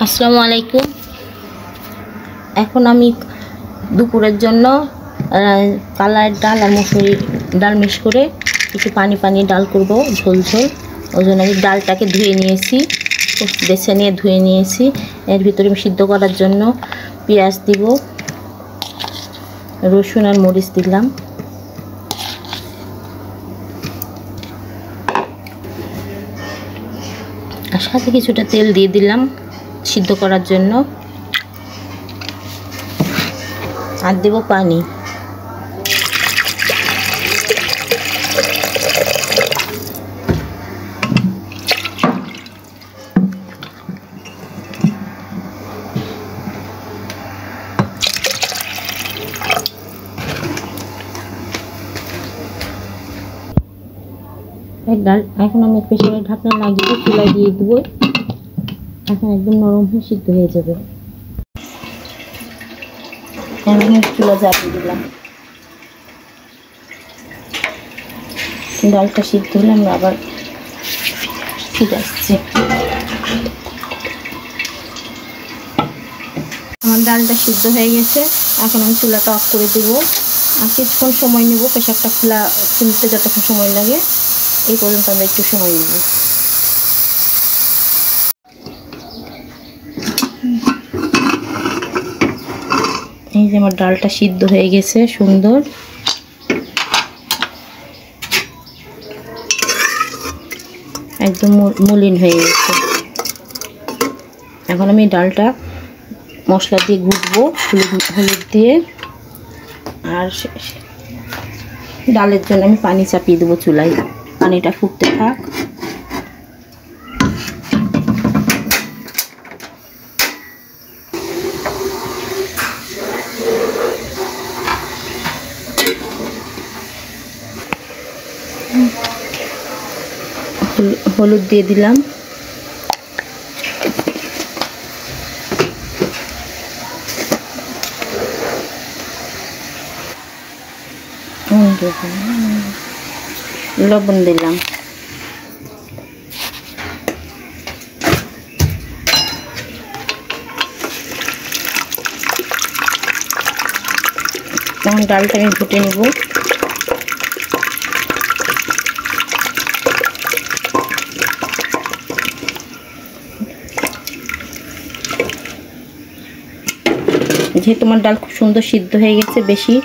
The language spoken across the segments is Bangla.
আসসালামু আলাইকুম। এখন আমি দুপুরের জন্য কালার ডাল আর মসুরির ডাল মিক্স করে একটু পানি পানি ডাল করব, ঝোল ঝোল। ওই জন্য আমি ডালটাকে ধুয়ে নিয়েছি, বেছে নিয়ে ধুয়ে নিয়েছি। এর ভিতরে আমি সিদ্ধ করার জন্য পেঁয়াজ দিব, রসুন আর মরিচ দিলাম, আর সাথে কিছুটা তেল দিয়ে দিলাম সিদ্ধ করার জন্য, আর দেব পানি। ডাল এখন আমি প্রেসারের ঢাকনা লাগিয়ে চুলায় দিয়ে দেবো। এখন একদম নরম হয়ে সিদ্ধ হয়ে যাবে। আমি চুলা জ্বালিয়ে দিলাম, ডালটা সিদ্ধ হলে আমরা আবার ফিরে আসছি। আমার ডালটা সিদ্ধ হয়ে গেছে, এখন আমি চুলাটা অফ করে দেবো। আর কিছুক্ষণ সময় নেব, প্রেসারটা খুলতে যতক্ষণ সময় লাগে এই পর্যন্ত আমরা একটু সময় নেব। এই যে আমার ডালটা সিদ্ধ হয়ে গেছে, সুন্দর একদম মলিন হয়ে গেছে। এখন আমি ডালটা মশলা দিয়ে ঘুটবো, হলুদ দিয়ে। আর ডালের জন্য আমি পানি চাপিয়ে দেবো চুলায়, পানিটা ফুটতে থাক। হলুদ দিয়ে দিলাম, লবণ দিলাম, তখন ডালটা আমি ফুটে নেব। যেহেতু আমার ডাল খুব সুন্দর সিদ্ধ হয়ে গেছে, বেশি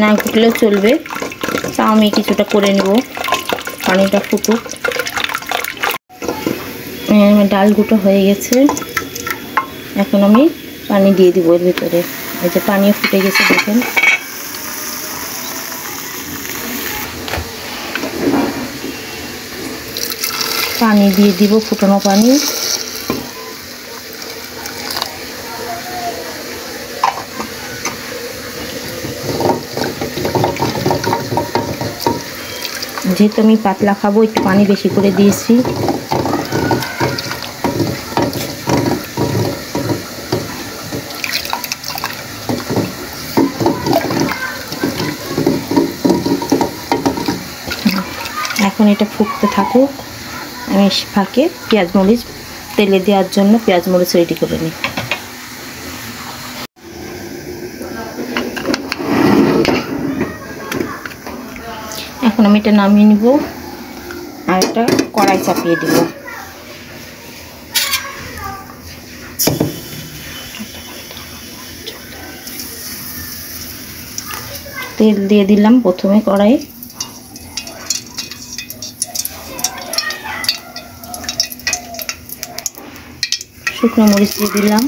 না ফুটলেও চলবে, তা আমি কিছুটা করে নেব, পানিটা ফুটুক। আমার ডাল গুঁটো হয়ে গেছে, এখন আমি পানি দিয়ে দিব এর ভিতরে। এই যে পানিও ফুটে গেছে, দেখেন। পানি দিয়ে দিব, ফুটানো পানি। যেহেতু আমি পাতলা খাবো, একটু পানি বেশি করে দিয়েছি। এখন এটা ফুটতে থাকুক, আমি ফাঁকে পেঁয়াজ মরিচ তেলে দেওয়ার জন্য পেঁয়াজ মরিচ রেডি করে নিই। এখন আমি এটা নামিয়ে নিব, আর একটা কড়াই চাপিয়ে দিব। তেল দিয়ে দিলাম প্রথমে কড়াই, শুকনো মরিচ দিয়ে দিলাম,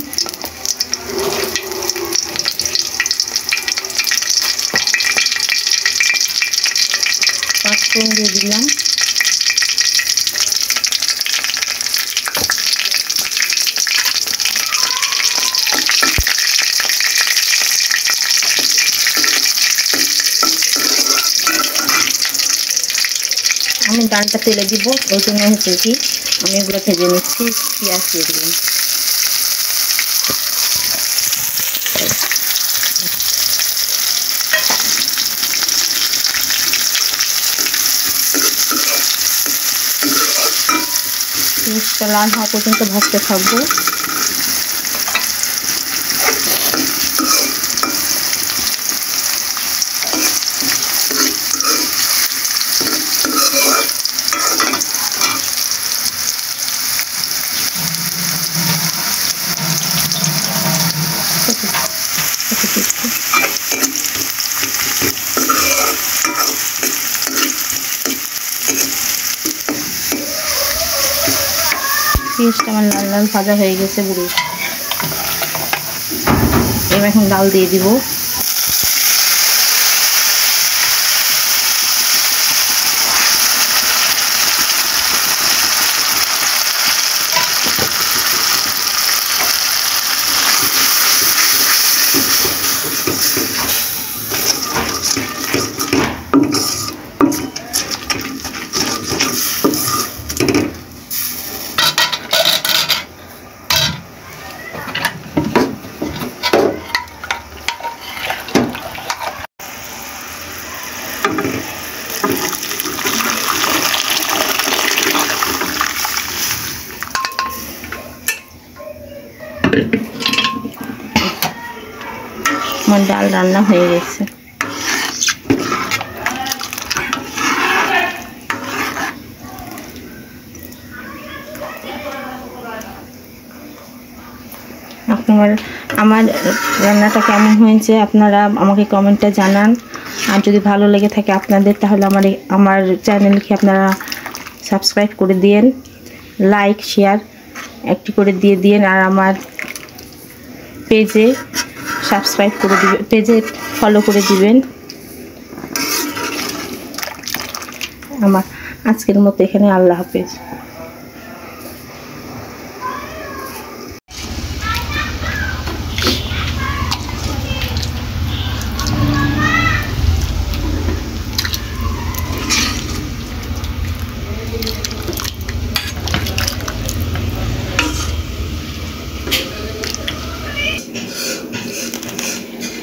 পাঁচফোড়ন দিয়ে দিলাম, আমি ডালটা তেলে দিব, ওই জন্য হচ্ছে কি আমি এগুলো ভেজে নিচ্ছি। পেঁয়াজ দিয়ে দিলাম, পেঁয়াজটা লাল হওয়া পর্যন্ত ভাজতে থাকবো। পেঁয়াজটা আমার লাল লাল ভাজা হয়ে গেছে পুরো। এবার এখন ডাল দিয়ে দিব। আমার ডাল রান্না হয়ে গেছে। আমার রান্নাটা কেমন হয়েছে আপনারা আমাকে কমেন্টে জানান। আর যদি ভালো লেগে থাকে আপনাদের, তাহলে আমার চ্যানেলকে আপনারা সাবস্ক্রাইব করে দিয়েন, লাইক শেয়ার একটি করে দিয়ে দিন। আর আমার পেজে সাবস্ক্রাইব করে দিবেন, পেজে ফলো করে দিবেন। আমার আজকের মতো এখানে, আল্লাহ হাফেজ।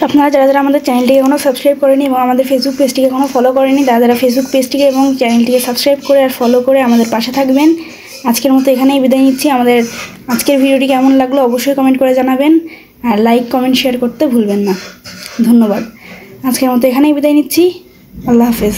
আপনারা যারা যারা আমাদের চ্যানেলটিকে এখনও সাবস্ক্রাইব করেনি এবং আমাদের ফেসবুক পেজটিকে এখনও ফলো করেনি, যারা যারা ফেসবুক পেজটিকে এবং চ্যানেলটিকে সাবস্ক্রাইব করে আর ফলো করে আমাদের পাশে থাকবেন। আজকের মতো এখানেই বিদায় নিচ্ছি। আমাদের আজকের ভিডিওটি কেমন লাগলো অবশ্যই কমেন্ট করে জানাবেন, আর লাইক কমেন্ট শেয়ার করতে ভুলবেন না। ধন্যবাদ। আজকের মতো এখানেই বিদায় নিচ্ছি। আল্লাহ হাফেজ।